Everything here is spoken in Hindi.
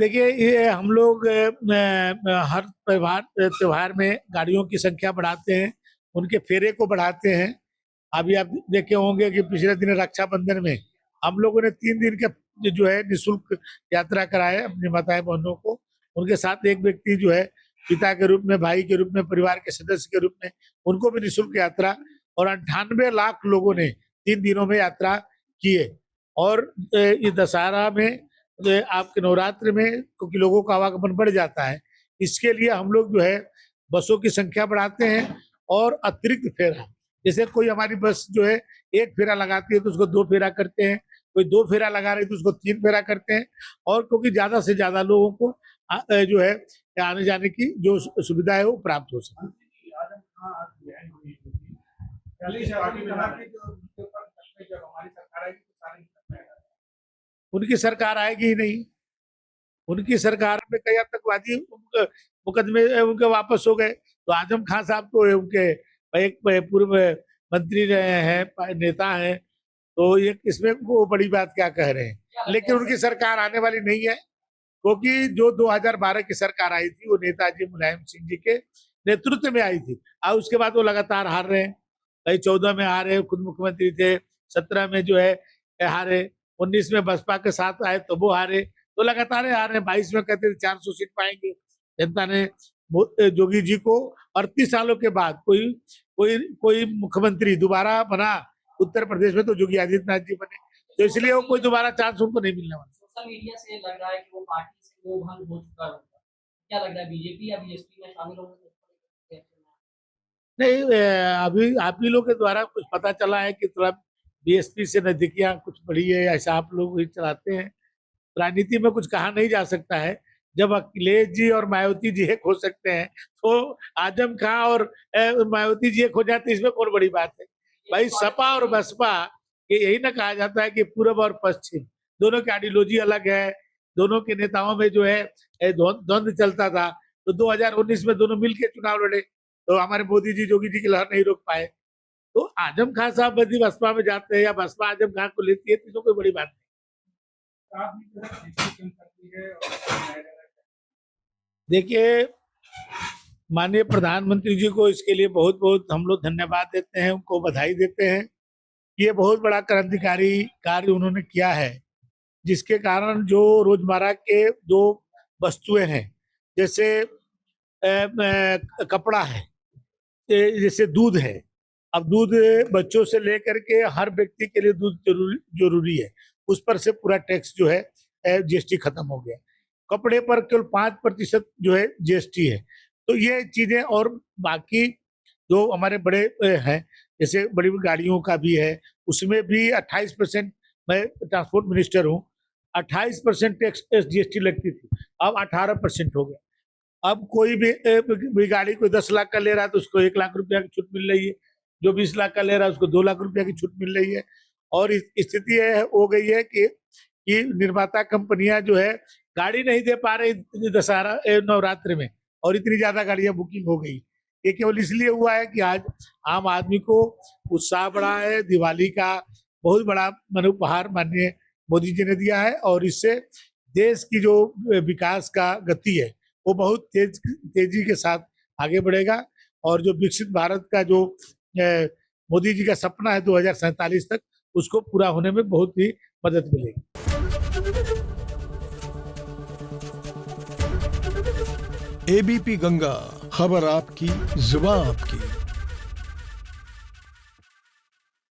देखिए, ये हम लोग हर त्योहार में गाड़ियों की संख्या बढ़ाते हैं, उनके फेरे को बढ़ाते हैं। अभी आप देखे होंगे कि पिछले दिन रक्षाबंधन में हम लोगों ने 3 दिन का जो है निःशुल्क यात्रा कराए अपनी माताएं बहनों को। उनके साथ एक व्यक्ति जो है पिता के रूप में, भाई के रूप में, परिवार के सदस्य के रूप में, उनको भी निःशुल्क यात्रा, और 98 लाख लोगों ने 3 दिनों में यात्रा किए। और ये दशहरा में, आपके नवरात्र में, क्योंकि लोगों का आवागमन बढ़ जाता है, इसके लिए हम लोग जो है बसों की संख्या बढ़ाते हैं और अतिरिक्त फेरा, जैसे कोई हमारी बस जो है 1 फेरा लगाती है तो उसको 2 फेरा करते हैं, कोई 2 फेरा लगा रही है तो उसको 3 फेरा करते हैं। और क्योंकि ज्यादा से ज्यादा लोगों को जो है आने जाने की जो सुविधा है वो प्राप्त हो सके। उनकी सरकार आएगी ही नहीं। उनकी सरकार में कई आतंकवादी मुकदमे उनके वापस हो गए, तो आजम खान साहब तो उनके एक पूर्व मंत्री रहे हैं, नेता हैं, तो ये इसमें वो बड़ी बात क्या कह रहे हैं। लेकिन उनकी सरकार आने वाली नहीं है, क्योंकि जो 2012 की सरकार आई थी वो नेताजी मुलायम सिंह जी के नेतृत्व में आई थी, और उसके बाद वो लगातार हार रहे हैं। कई 14 में हारे, खुद मुख्यमंत्री थे, 17 में जो है हारे, 19 में बसपा के साथ आए तो वो हारे, तो लगातार हार रहे हैं। 22 में कहते थे 400 सीट पाएंगे, जनता ने जोगी जी को 38 सालों के बाद कोई कोई कोई मुख्यमंत्री दोबारा बना उत्तर प्रदेश में तो योगी आदित्यनाथ जी बने, तो इसलिए वो कोई दोबारा चांस उनको नहीं मिलने वाला। सोशल मीडिया से लग रहा है कि वो पार्टी से वो भंग हो चुका है। क्या लग रहा है, बीजेपी या बीएसपी में शामिल होंगे? नहीं, अभी आप ही लोग के द्वारा कुछ पता चला है कि थोड़ा बीएसपी से नजदीकियां कुछ बढ़ी है, ऐसा आप लोग ही चलाते हैं। राजनीति में कुछ कहा नहीं जा सकता है। जब अखिलेश जी और मायावती जी एक हो सकते हैं, तो आजम खां और मायावती जी एक हो जाते, इसमें कौन बड़ी बात है भाई। सपा और बसपा, ये यही ना कहा जाता है कि पूर्व और पश्चिम दोनों की आइडियोलॉजी अलग है, दोनों के नेताओं में जो है द्वंद्व चलता था, तो 2019 में दोनों मिलकर चुनाव लड़े, तो हमारे मोदी जी जोगी जी की लहर नहीं रोक पाए। तो आजम खान साहब यदि बसपा में जाते हैं या बसपा आजम खान को लेती है तो कोई बड़ी बात नहीं। देखिए, माननीय प्रधानमंत्री जी को इसके लिए बहुत बहुत हम लोग धन्यवाद देते हैं, उनको बधाई देते हैं। ये बहुत बड़ा क्रांतिकारी कार्य उन्होंने किया है, जिसके कारण जो रोजमर्रा के जो वस्तुएं हैं, जैसे कपड़ा है, जैसे दूध है, अब दूध बच्चों से लेकर के हर व्यक्ति के लिए दूध जरूरी है, उस पर से पूरा टैक्स जो है जीएसटी खत्म हो गया। कपड़े पर केवल 5% जो है जीएसटी है। तो ये चीजें, और बाकी जो हमारे बड़े हैं, जैसे बड़ी बड़ी गाड़ियों का भी है, उसमें भी 28%, मैं ट्रांसपोर्ट मिनिस्टर हूँ, 28% टैक्स जीएसटी लगती थी, अब 18% हो गया। अब कोई भी गाड़ी कोई 10 लाख का ले रहा है तो उसको 1 लाख रुपया की छूट मिल रही है, जो 20 लाख का ले रहा है उसको 2 लाख रुपया की छूट मिल रही है। और स्थिति हो गई है कि निर्माता कंपनियां जो है गाड़ी नहीं दे पा रही दशहरा नवरात्र में, और इतनी ज्यादा गाड़ियां बुकिंग हो गई। ये केवल इसलिए हुआ है कि आज आम आदमी को उत्साह बढ़ा है, दिवाली का बहुत बड़ा उपहार माननीय मोदी जी ने दिया है, और इससे देश की जो विकास का गति है वो बहुत तेजी के साथ आगे बढ़ेगा, और जो विकसित भारत का जो मोदी जी का सपना है 2047 तक, उसको पूरा होने में बहुत ही मदद मिलेगी। एबीपी गंगा, खबर आपकी, जुबान आपकी।